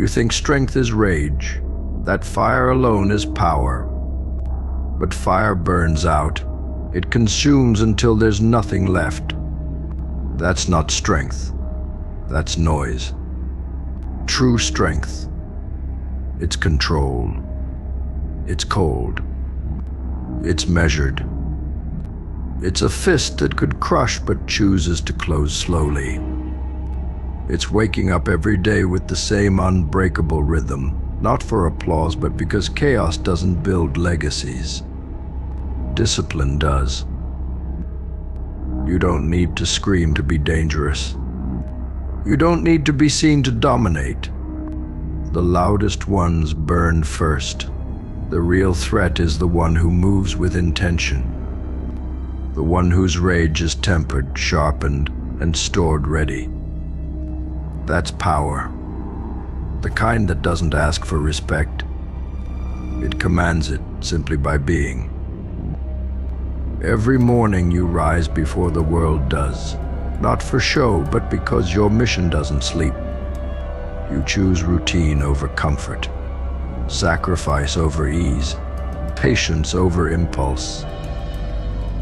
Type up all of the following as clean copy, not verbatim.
You think strength is rage, that fire alone is power. But fire burns out. It consumes until there's nothing left. That's not strength. That's noise. True strength. It's control. It's cold. It's measured. It's a fist that could crush but chooses to close slowly. It's waking up every day with the same unbreakable rhythm, not for applause, but because chaos doesn't build legacies. Discipline does. You don't need to scream to be dangerous. You don't need to be seen to dominate. The loudest ones burn first. The real threat is the one who moves with intention. The one whose rage is tempered, sharpened, and stored ready. That's power. The kind that doesn't ask for respect. It commands it simply by being. Every morning you rise before the world does. Not for show, but because your mission doesn't sleep. You choose routine over comfort, sacrifice over ease, patience over impulse.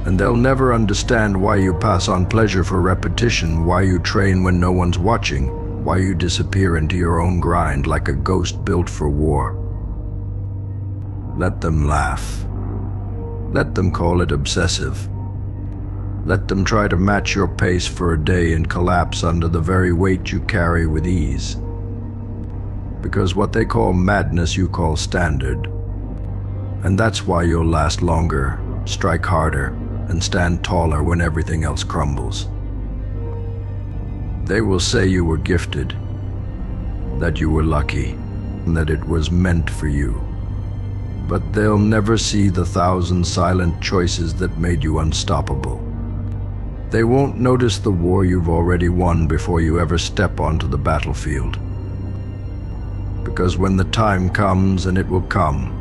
And they'll never understand why you pass on pleasure for repetition, why you train when no one's watching, why you disappear into your own grind like a ghost built for war. Let them laugh. Let them call it obsessive. Let them try to match your pace for a day and collapse under the very weight you carry with ease. Because what they call madness you call standard. And that's why you'll last longer, strike harder, and stand taller when everything else crumbles. They will say you were gifted, that you were lucky, and that it was meant for you. But they'll never see the thousand silent choices that made you unstoppable. They won't notice the war you've already won before you ever step onto the battlefield. Because when the time comes, and it will come,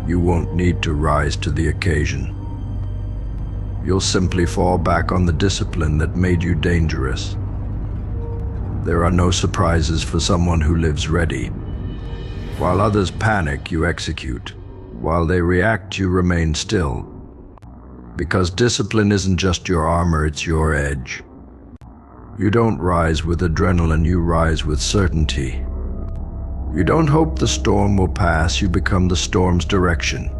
you won't need to rise to the occasion. You'll simply fall back on the discipline that made you dangerous. There are no surprises for someone who lives ready. While others panic, you execute. While they react, you remain still. Because discipline isn't just your armor, it's your edge. You don't rise with adrenaline, you rise with certainty. You don't hope the storm will pass, you become the storm's direction.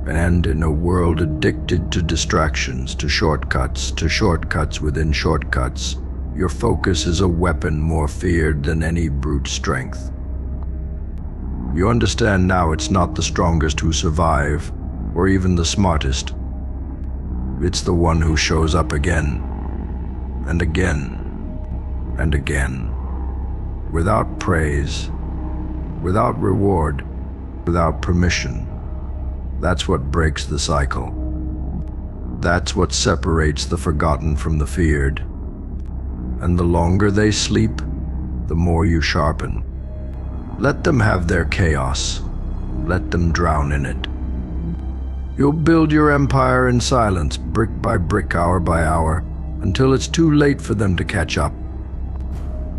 And in a world addicted to distractions, to shortcuts within shortcuts, your focus is a weapon more feared than any brute strength. You understand now it's not the strongest who survive, or even the smartest. It's the one who shows up again, and again, and again, without praise, without reward, without permission. That's what breaks the cycle. That's what separates the forgotten from the feared. And the longer they sleep, the more you sharpen. Let them have their chaos. Let them drown in it. You'll build your empire in silence, brick by brick, hour by hour, until it's too late for them to catch up.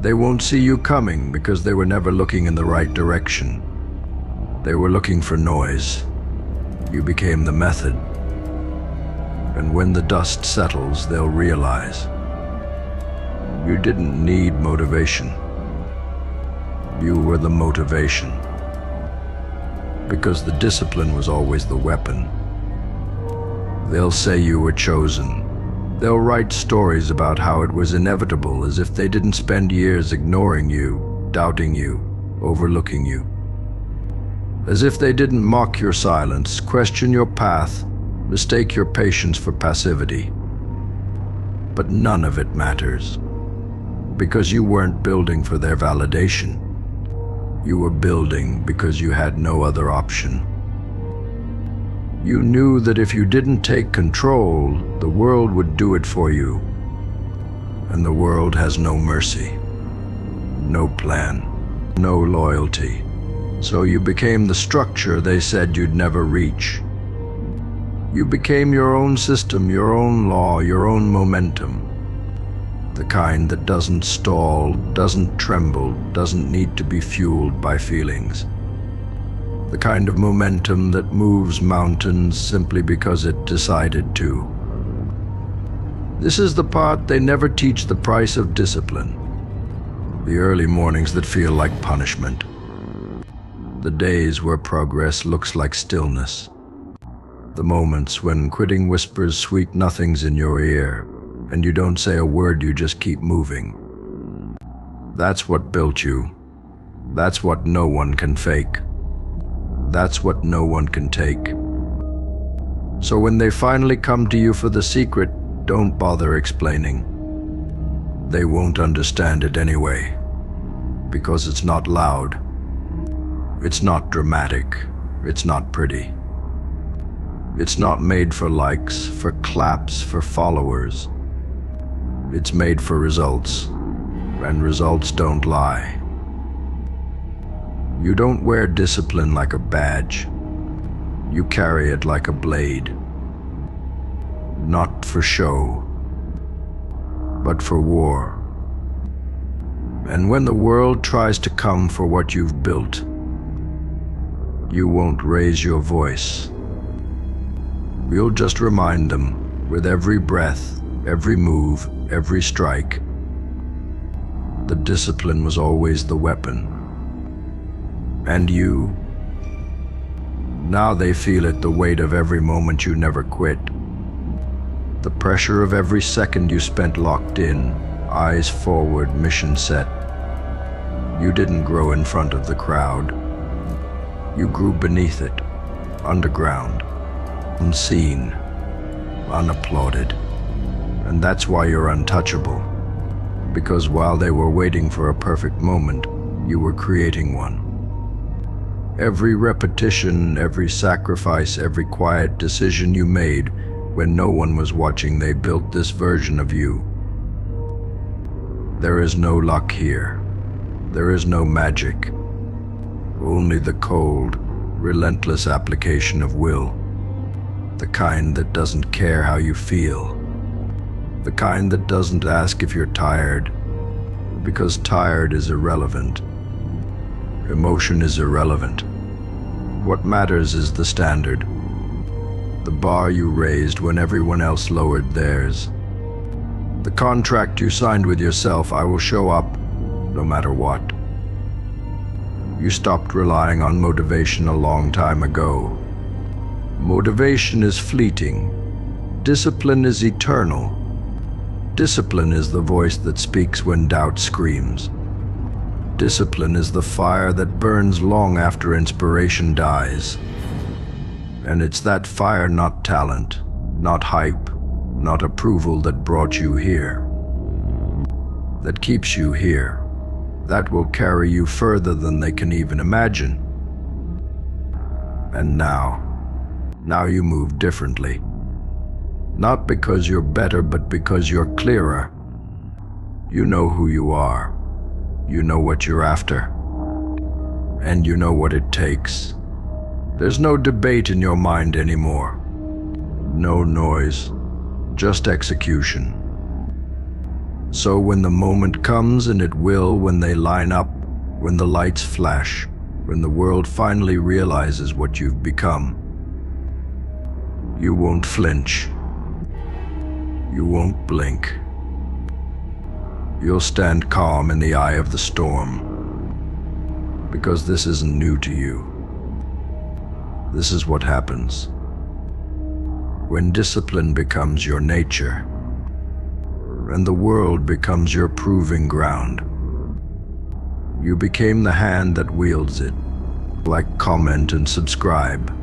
They won't see you coming because they were never looking in the right direction. They were looking for noise. You became the method. And when the dust settles, they'll realize you didn't need motivation. You were the motivation. Because the discipline was always the weapon. They'll say you were chosen. They'll write stories about how it was inevitable, as if they didn't spend years ignoring you, doubting you, overlooking you. As if they didn't mock your silence, question your path, mistake your patience for passivity. But none of it matters. Because you weren't building for their validation. You were building because you had no other option. You knew that if you didn't take control, the world would do it for you. And the world has no mercy, no plan, no loyalty. So you became the structure they said you'd never reach. You became your own system, your own law, your own momentum. The kind that doesn't stall, doesn't tremble, doesn't need to be fueled by feelings. The kind of momentum that moves mountains simply because it decided to. This is the part they never teach: the price of discipline. The early mornings that feel like punishment. The days where progress looks like stillness. The moments when quitting whispers sweet nothings in your ear, and you don't say a word, you just keep moving. That's what built you. That's what no one can fake. That's what no one can take. So when they finally come to you for the secret, don't bother explaining. They won't understand it anyway, because it's not loud. It's not dramatic. It's not pretty. It's not made for likes, for claps, for followers. It's made for results, and results don't lie. You don't wear discipline like a badge. You carry it like a blade. Not for show, but for war. And when the world tries to come for what you've built, you won't raise your voice. You'll just remind them, with every breath, every move, every strike, the discipline was always the weapon. And you? Now they feel it, the weight of every moment you never quit. The pressure of every second you spent locked in, eyes forward, mission set. You didn't grow in front of the crowd. You grew beneath it, underground, unseen, unapplauded. And that's why you're untouchable. Because while they were waiting for a perfect moment, you were creating one. Every repetition, every sacrifice, every quiet decision you made when no one was watching, they built this version of you. There is no luck here. There is no magic. Only the cold, relentless application of will. The kind that doesn't care how you feel. The kind that doesn't ask if you're tired, because tired is irrelevant. Emotion is irrelevant. What matters is the standard. The bar you raised when everyone else lowered theirs. The contract you signed with yourself: I will show up no matter what. You stopped relying on motivation a long time ago. Motivation is fleeting. Discipline is eternal. Discipline is the voice that speaks when doubt screams. Discipline is the fire that burns long after inspiration dies. And it's that fire, not talent, not hype, not approval, that brought you here. That keeps you here. That will carry you further than they can even imagine. And now you move differently. Not because you're better, but because you're clearer. You know who you are. You know what you're after. And you know what it takes. There's no debate in your mind anymore. No noise, just execution. So when the moment comes, and it will, when they line up, when the lights flash, when the world finally realizes what you've become, you won't flinch. You won't blink. You'll stand calm in the eye of the storm, because this isn't new to you. This is what happens when discipline becomes your nature, and the world becomes your proving ground. You became the hand that wields it. Like, comment, and subscribe.